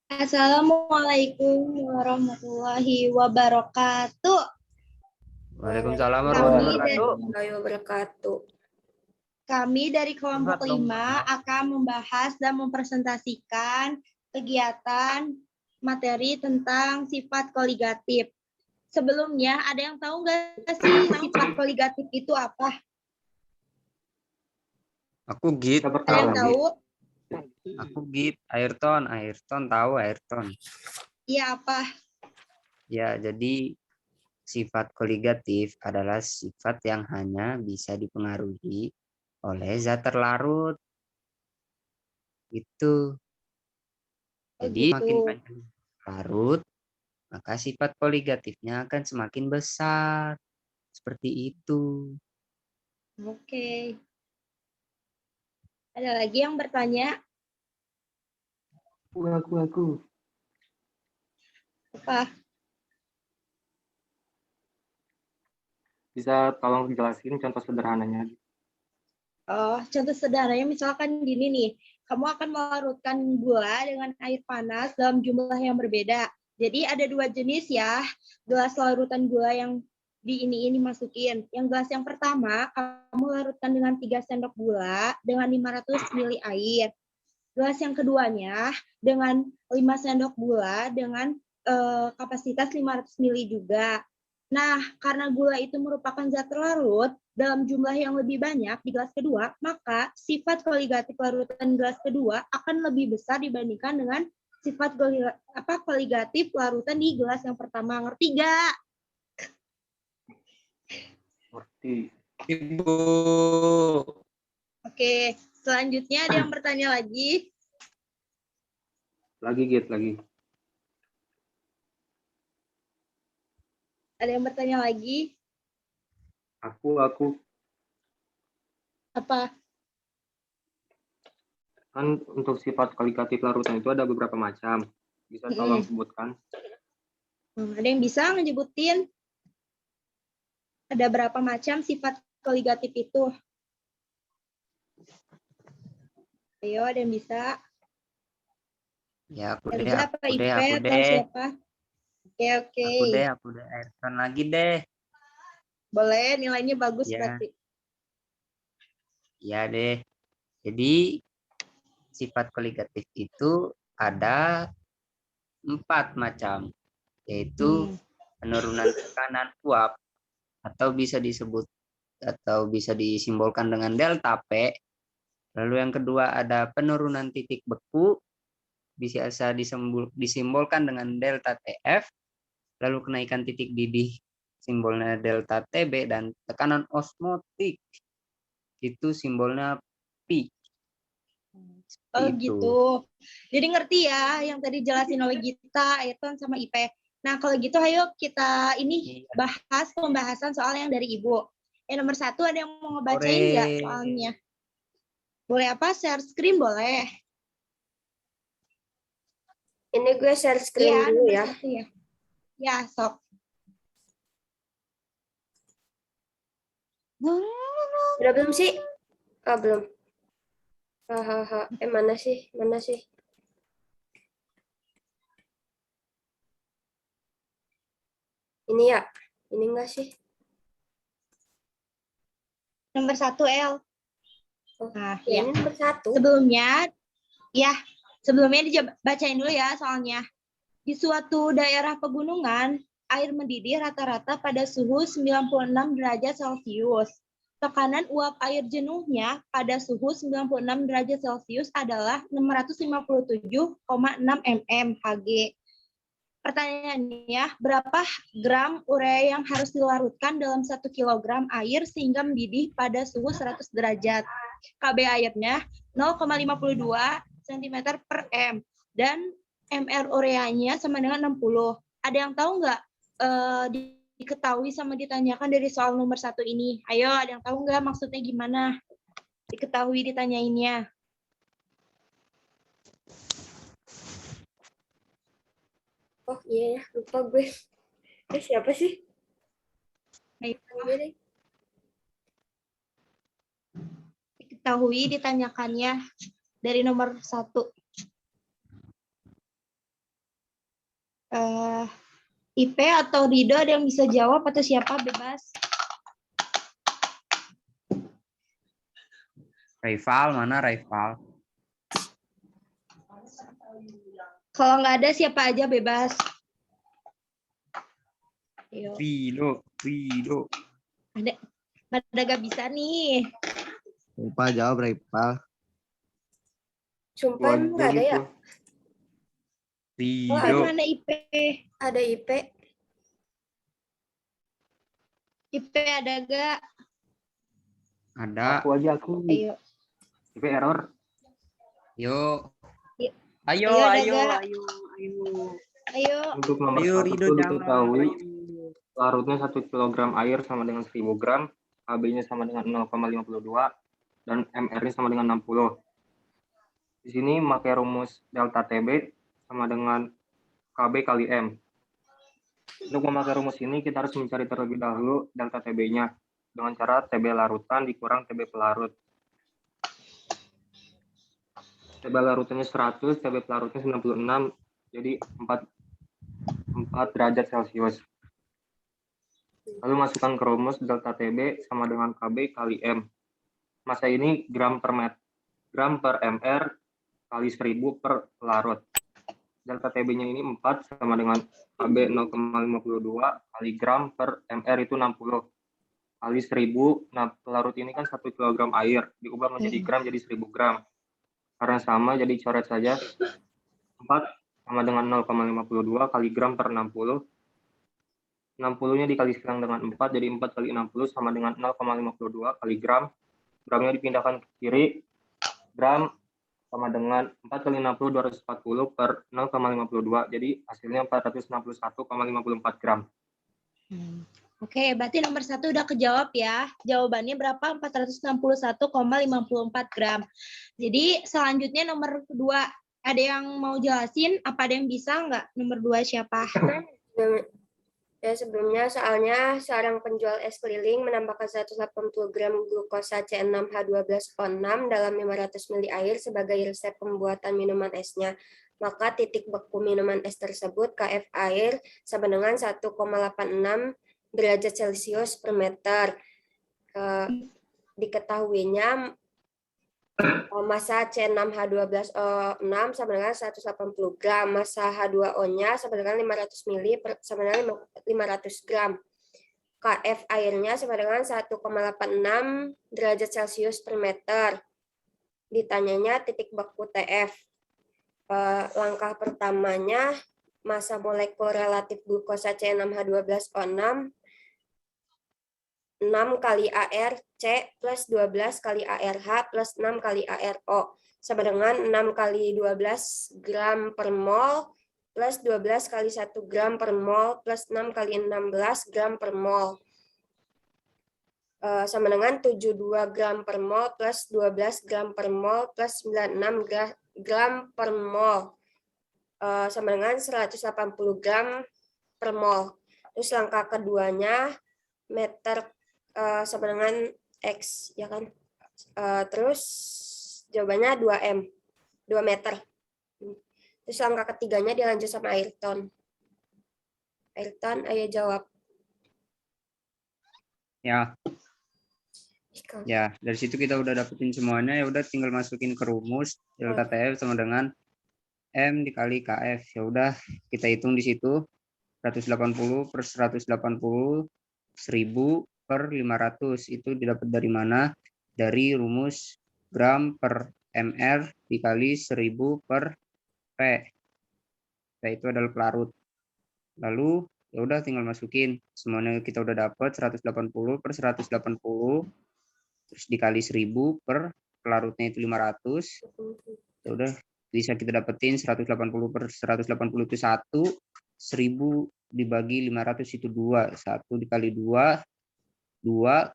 Assalamualaikum warahmatullahi wabarakatuh. Waalaikumsalam Kami warahmatullahi wabarakatuh. dari kelompok 5 akan membahas dan mempresentasikan kegiatan materi tentang sifat koligatif. Sebelumnya, ada yang tahu nggak sih sifat koligatif itu apa? Aku Git. Ada yang tahu? Aku Git. Ayrton tahu Ayrton. Iya apa? Ya, jadi sifat koligatif adalah sifat yang hanya bisa dipengaruhi oleh zat terlarut. Itu. Jadi makin panjang larut, maka sifat koligatifnya akan semakin besar. Seperti itu. Oke. Ada lagi yang bertanya? Aku. Apa? Bisa tolong jelasin contoh sederhananya? Contoh sederhananya misalkan gini nih, kamu akan melarutkan gula dengan air panas dalam jumlah yang berbeda. Jadi ada dua jenis ya, gelas larutan gula yang di ini masukin. Yang gelas yang pertama, kamu larutkan dengan 3 sendok gula dengan 500 ml air. Gelas yang keduanya dengan 5 sendok gula dengan kapasitas 500 ml juga. Nah, karena gula itu merupakan zat larut dalam jumlah yang lebih banyak di gelas kedua, maka sifat koligatif larutan gelas kedua akan lebih besar dibandingkan dengan sifat koligatif larutan di gelas yang pertama. Ngerti gak? Ngerti. Ibu. Oke, selanjutnya ada yang bertanya lagi? Lagi. Ada yang bertanya lagi? Aku. Apa? Kan untuk sifat koligatif larutan itu ada beberapa macam. Bisa tolong sebutkan? Ada yang bisa ngejebutin? Ada berapa macam sifat koligatif itu? Ayo, ada yang bisa? Ya, aku Erza apa deh. atau siapa? Oke. Aku deh. Ayrton lagi deh. Boleh, nilainya bagus Ya. berarti. Ya deh. Jadi sifat koligatif itu ada 4 macam, yaitu penurunan tekanan uap atau bisa disimbolkan dengan delta P. Lalu yang kedua ada penurunan titik beku, bisa disimbolkan dengan delta TF. Lalu kenaikan titik didih, simbolnya delta TB, dan tekanan osmotik itu simbolnya Pi. Oh gitu. Jadi ngerti ya yang tadi jelasin oleh Gita, Ayrton, sama Ipe. Nah kalau gitu ayo kita ini bahas pembahasan soal yang dari Ibu. Yang nomor 1 ada yang mau ngebacain nggak soalnya? Boleh apa? Share screen boleh. Ini gue share screen dulu ya. Ya, sok. Udah belum sih? Oh, belum. Mana sih? Ini ya? Ini enggak sih? Nomor 1, El. Nah, ya. Ini nomor 1. Sebelumnya dibacain dulu ya soalnya. Di suatu daerah pegunungan, air mendidih rata-rata pada suhu 96 derajat Celcius. Tekanan uap air jenuhnya pada suhu 96 derajat Celcius adalah 657,6 mm Hg. Pertanyaannya, berapa gram urea yang harus dilarutkan dalam 1 kg air sehingga mendidih pada suhu 100 derajat? KB airnya 0,52 cm per M dan MR ureanya sama dengan 60. Ada yang tahu nggak diketahui sama ditanyakan dari soal nomor 1 ini? Ayo, ada yang tahu nggak maksudnya gimana? Diketahui ditanyainnya. Oh iya ya, lupa gue. Siapa sih? Diketahui ditanyakannya dari nomor 1. IP atau Rido ada yang bisa jawab atau siapa bebas? Rival, mana rival? Kalau nggak ada siapa aja bebas. Ayo. Rido. Ada gak bisa nih. Lupa jawab rival. Sumpah emang nggak ada ya? Oh, Rido. mana IP? Ada IP. IP ada gak? Ada. Aku aja aku. Ayo. IP error. Yuk. Yuk. Ayo, Ayo, ayo, Daga. ayo, ayo. Ayo. Untuk nomor Ayo, 1 Rido, tuh jangan. diketahui Ayo. larutnya 1 kg air sama dengan 1000 gram, KB-nya sama dengan 0,52, dan MR-nya sama dengan 60. Di sini pakai rumus delta TB sama dengan KB kali M. Untuk memakai rumus ini kita harus mencari terlebih dahulu delta TB-nya dengan cara TB larutan dikurang TB pelarut. TB larutannya 100, TB pelarutnya 96, jadi 4 derajat Celcius. Lalu masukkan ke rumus delta TB sama dengan KB kali M. Masa ini gram per MR kali 1000 per larut. Delta TB-nya ini 4 sama dengan KB 0,52 kali gram per MR itu 60 kali 1000. Nah, pelarut ini kan 1 kg air diubah menjadi gram jadi 1000 gram. Karena sama jadi coret saja. 4 sama dengan 0,52 kali gram per 60. 60-nya dikalikan dengan 4 jadi 4 kali 60 sama dengan 0,52 kali gram. Gramnya dipindahkan ke kiri. Gram sama dengan 4 kali 60 240 per 0,52. Jadi hasilnya 461,54 gram. Oke, berarti nomor 1 udah kejawab ya. Jawabannya berapa? 461,54 gram. Jadi selanjutnya nomor 2. Ada yang mau jelasin? Apa ada yang bisa nggak? Nomor 2 siapa? Ya, sebelumnya soalnya seorang penjual es keliling menambahkan 180 gram glukosa C6H12O6 dalam 500 ml air sebagai resep pembuatan minuman esnya. Maka titik beku minuman es tersebut KF air sama dengan 1,86 derajat Celcius per meter. Diketahuinya massa C6H12O6 sama dengan 180 gram, massa H2O-nya sama dengan 500 ml sama dengan 500 gram. KF airnya sama dengan 1,86 derajat Celcius per meter. Ditanyanya titik beku TF. Langkah pertamanya, massa molekul relatif glukosa C6H12O6 6 kali ARC plus 12 kali ARH plus 6 kali ARO sama dengan 6 kali 12 gram per mol plus 12 kali 1 gram per mol plus 6 kali 16 gram per mol sama dengan 72 gram per mol plus 12 gram per mol plus 96 gram per mol sama dengan 180 gram per mol. Terus langkah keduanya meter sama dengan X, ya kan? Terus jawabannya 2M, 2 meter. Terus langkah ketiganya dilanjut sama Ayrton. Ayrton, ayo jawab. Ya. Ya, dari situ kita udah dapetin semuanya, ya udah tinggal masukin ke rumus delta TF sama dengan M dikali KF. Ya udah, kita hitung di situ 180 per 180 1000 per 500 itu didapat dari mana? Dari rumus gram per MR dikali 1000 per P. P itu adalah pelarut. Lalu ya udah tinggal masukin. Semuanya kita udah dapat 180 per 180 terus dikali 1000 per pelarutnya itu 500. Ya udah bisa kita dapetin 180 per 180 itu 1, 1000 dibagi 500 itu 2. 1 dikali 2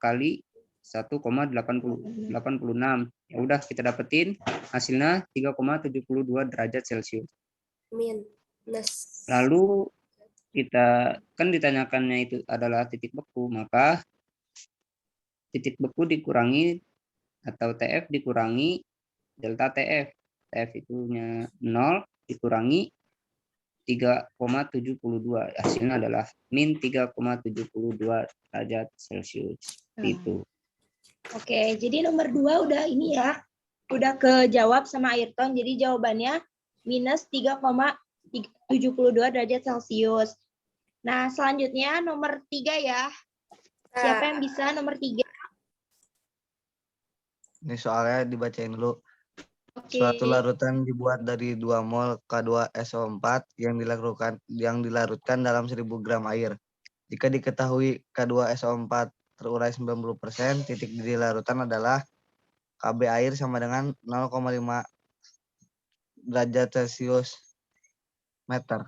kali 1,86. Ya udah kita dapetin hasilnya 3,72 derajat Celcius. Lalu kita kan ditanyakannya itu adalah titik beku, maka titik beku dikurangi atau TF dikurangi delta TF. TF itunya 0 dikurangi 3,72. Hasilnya adalah min 3,72 derajat Celcius. Itu. Oke, jadi nomor 2 udah ini ya. Udah kejawab sama Ayrton. Jadi jawabannya minus 3,72 derajat Celcius. Nah, selanjutnya nomor 3 ya. Siapa yang bisa nomor 3? Ini soalnya dibacain dulu. Oke. Suatu larutan dibuat dari 2 mol K2SO4 yang dilarutkan dalam 1000 gram air. Jika diketahui K2SO4 terurai 90%, titik didih larutan adalah KB air sama dengan 0,5 derajat Celcius meter.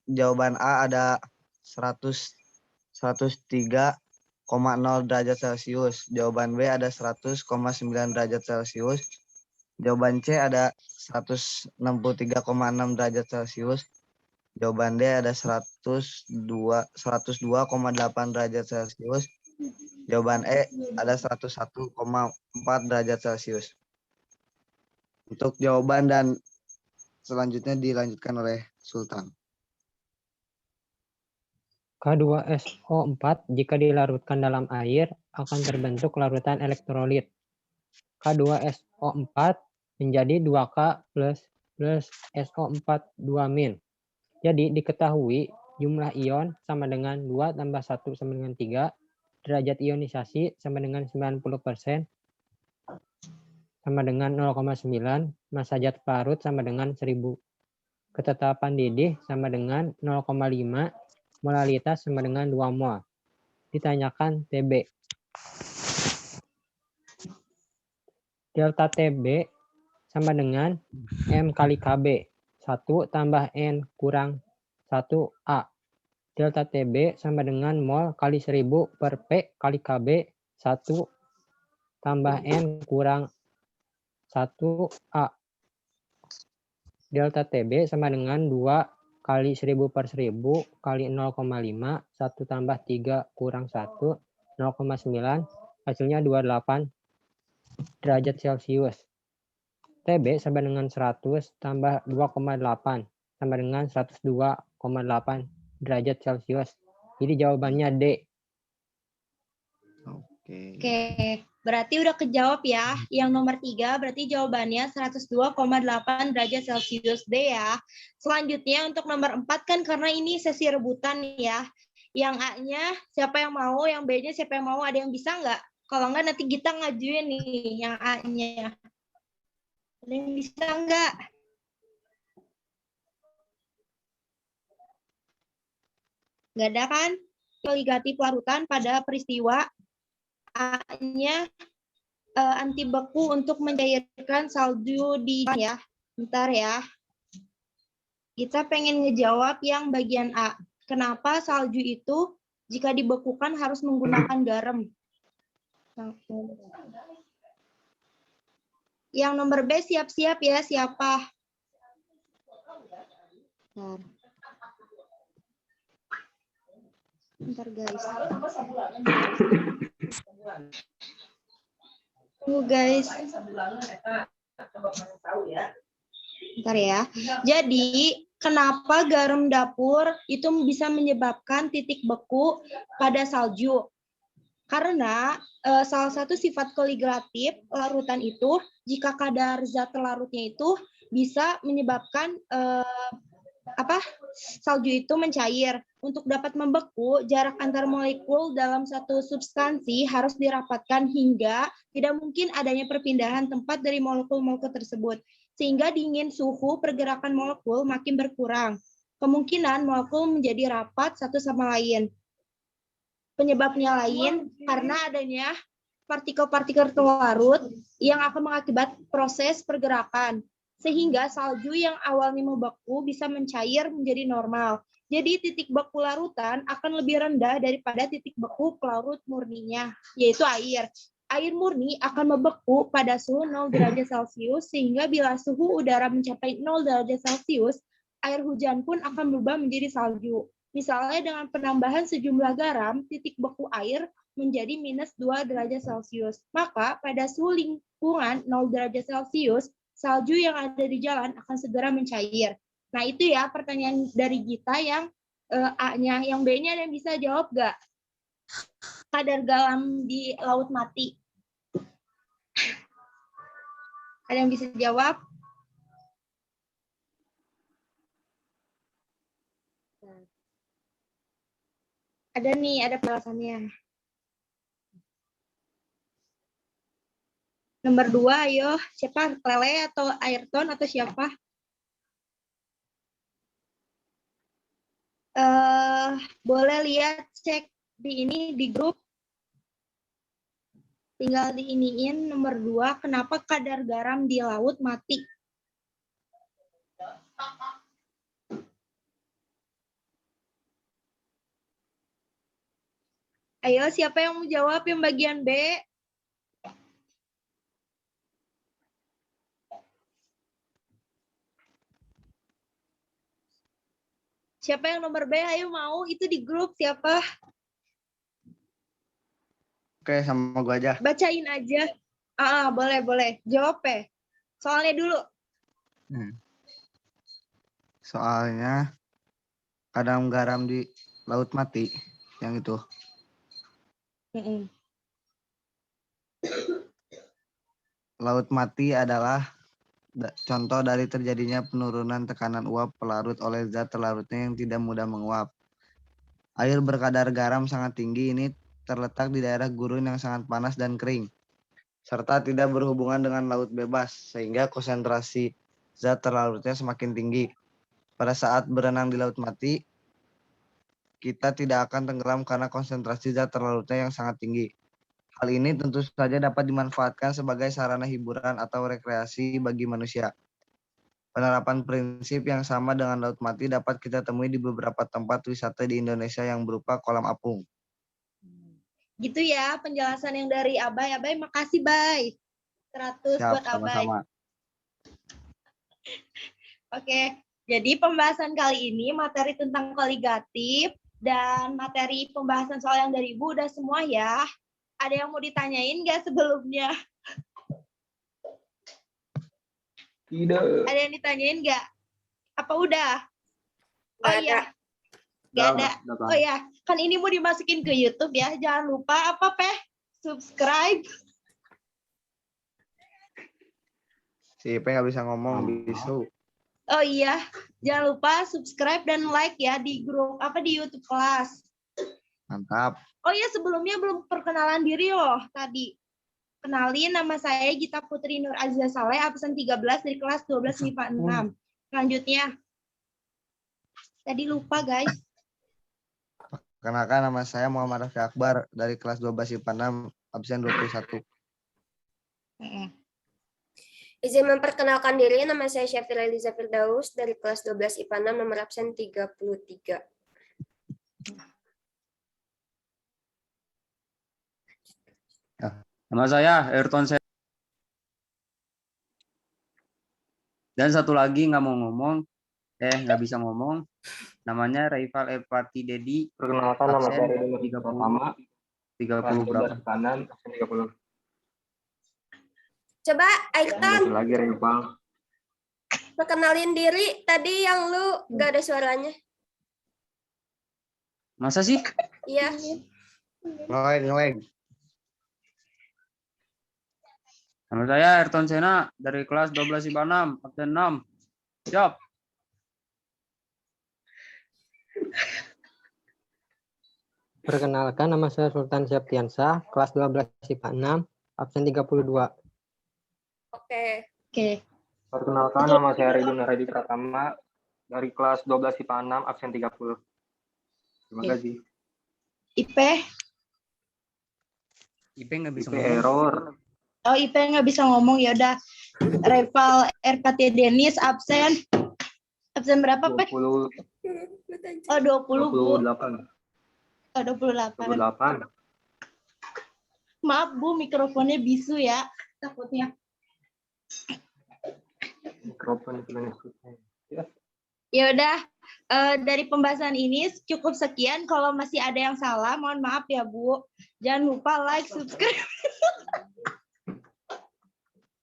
Jawaban A ada 103,0 derajat Celcius. Jawaban B ada 100,9 derajat Celcius. Jawaban C ada 163,6 derajat Celcius. Jawaban D ada 102,8 derajat Celcius. Jawaban E ada 101,4 derajat Celcius. Untuk jawaban dan selanjutnya dilanjutkan oleh Sultan. K2SO4 jika dilarutkan dalam air akan terbentuk larutan elektrolit. K2SO4 menjadi 2K plus SO4 2-. Jadi diketahui jumlah ion sama dengan 2 tambah 1 sama dengan 3, derajat ionisasi sama dengan 90%, sama dengan 0,9, massa zat pelarut sama dengan 1000. Ketetapan didih sama dengan 0,5, molalitas sama dengan 2 mol. Ditanyakan TB. Delta TB sama dengan M kali KB. 1 tambah N kurang 1A. Delta TB sama dengan mol kali 1000 per P kali KB. 1 tambah N kurang 1A. Delta TB sama dengan 2 kali 1000 per 1000 kali 0,5. 1 tambah 3 kurang 1. 0,9. Hasilnya 28 derajat Celcius. TB sama dengan 100 tambah 2,8 sama dengan 102,8 derajat Celcius. Jadi jawabannya D. Oke, berarti udah kejawab ya. Yang nomor 3 berarti jawabannya 102,8 derajat Celcius D ya. Selanjutnya untuk nomor 4 kan karena ini sesi rebutan ya. Yang A-nya siapa yang mau, yang B-nya siapa yang mau, ada yang bisa nggak? Kalau nggak nanti kita ngajuin nih yang A-nya. Ada yang bisa nggak? Nggak ada kan? Koligatif larutan pada peristiwa A-nya anti beku untuk mencairkan salju di ya. Bentar ya. Kita pengen ngejawab yang bagian A. Kenapa salju itu jika dibekukan harus menggunakan garam? Yang nomor B siap-siap ya, siapa? Bentar guys. Guys. Bentar ya. Jadi, kenapa garam dapur itu bisa menyebabkan titik beku pada salju? Karena salah satu sifat koligatif larutan itu, jika kadar zat larutnya itu bisa menyebabkan salju itu mencair. Untuk dapat membeku, jarak antar molekul dalam satu substansi harus dirapatkan hingga tidak mungkin adanya perpindahan tempat dari molekul-molekul tersebut. Sehingga dingin suhu pergerakan molekul makin berkurang. Kemungkinan molekul menjadi rapat satu sama lain. Penyebabnya lain karena adanya partikel-partikel larut yang akan mengakibat proses pergerakan. Sehingga salju yang awalnya membeku bisa mencair menjadi normal. Jadi titik beku larutan akan lebih rendah daripada titik beku pelarut murninya, yaitu air. Air murni akan membeku pada suhu 0 derajat Celcius, sehingga bila suhu udara mencapai 0 derajat Celcius, air hujan pun akan berubah menjadi salju. Misalnya dengan penambahan sejumlah garam, titik beku air menjadi minus 2 derajat Celcius. Maka pada suhu lingkungan 0 derajat Celcius, salju yang ada di jalan akan segera mencair. Nah itu ya pertanyaan dari Gita yang A-nya. Yang B-nya ada yang bisa jawab nggak? Kadar garam di laut mati. Ada yang bisa jawab? Ada nih, ada penjelasannya. Nomor 2, ayo. Siapa? Lele atau Ayrton atau siapa? Boleh lihat, cek di ini, di grup. Tinggal diiniin nomor 2, kenapa kadar garam di laut mati? Ayo, siapa yang mau jawab yang bagian B? Siapa yang nomor B? Ayo mau, itu di grup siapa? Oke, sama gue aja. Bacain aja. Boleh. Jawab ya. Soalnya dulu. Soalnya kadar garam di laut mati yang itu. Laut mati adalah contoh dari terjadinya penurunan tekanan uap pelarut oleh zat terlarutnya yang tidak mudah menguap. Air berkadar garam sangat tinggi ini terletak di daerah gurun yang sangat panas dan kering, serta tidak berhubungan dengan laut bebas, sehingga konsentrasi zat terlarutnya semakin tinggi. Pada saat berenang di laut mati, kita tidak akan tenggelam karena konsentrasi zat terlarutnya yang sangat tinggi. Hal ini tentu saja dapat dimanfaatkan sebagai sarana hiburan atau rekreasi bagi manusia. Penerapan prinsip yang sama dengan laut mati dapat kita temui di beberapa tempat wisata di Indonesia yang berupa kolam apung. Gitu ya penjelasan yang dari Abai. Abai, makasih, Bay. 100 Siap, buat Abai. sama-sama. Oke, jadi pembahasan kali ini materi tentang koligatif dan materi pembahasan soal yang dari Ibu udah semua ya. Ada yang mau ditanyain nggak sebelumnya? Tidak. Ada yang ditanyain nggak? Apa udah? Nggak Oh iya. Nggak ada. Oh ya, kan ini mau dimasukin ke YouTube ya. Jangan lupa apa, Peh? Subscribe. Si Ipe nggak bisa ngomong, bisu. Oh iya, jangan lupa subscribe dan like ya di grup di YouTube kelas. Mantap. Oh iya, sebelumnya belum perkenalan diri loh tadi. Kenalin, nama saya Gita Putri Nur Aziza Saleh, absen 13 dari kelas 12 MIPA 6. Selanjutnya. Tadi lupa, guys. Kenalkan, nama saya Muhammad Rafi Akbar dari kelas 12 IPA 6, absen 21. Izin memperkenalkan diri, nama saya Syafira Eliza Firdaus dari kelas 12 IPA 6, nomor absen 33. Nama saya Ayrton. Dan satu lagi nggak bisa ngomong. Namanya Raifal Epati Dedi. Perkenalkan, nama saya Ridho 30 berapa? kanan, 30. Coba, Ayrton, Lagi Raifal. perkenalin diri. Tadi yang lu gak ada suaranya. Masa sih? Iya. Ngeleng. Nama saya Ayrton Sena dari kelas 12 IPA 6, absen 6. Siap. Perkenalkan, nama saya Sultan Septiansah, kelas 12 IPA 6, absen 32. Oke. Perkenalkan, nama saya Ridho Naredi Pratama dari kelas 12 IPA 6, absen 30. Terima kasih. IP nggak bisa IP ngomong. error. Oh, IP nggak bisa ngomong, ya udah. Reval RKT Denis absen berapa, Peh? 20. Oh, 20, Bu. 28. Oh, 28. 28. Maaf, Bu, mikrofonnya bisu ya. Takutnya. Mikrofon itu. Ya. Ya udah, dari pembahasan ini cukup sekian. Kalau masih ada yang salah, mohon maaf ya Bu. Jangan lupa like, subscribe.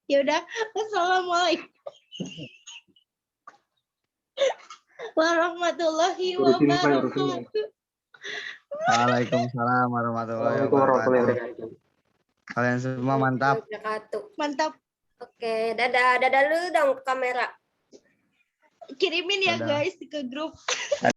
Ya udah, wassalamualaikum warahmatullahi Urusin Pak, urusin. wabarakatuh. Waalaikumsalam warahmatullahi Assalamualaikum warahmatullahi wabarakatuh. wabarakatuh. Kalian semua mantap. Wabarakatuh. Mantap. Oke, dadah. Dadah dulu dong ke kamera. Kirimin ya Dadah. guys ke grup.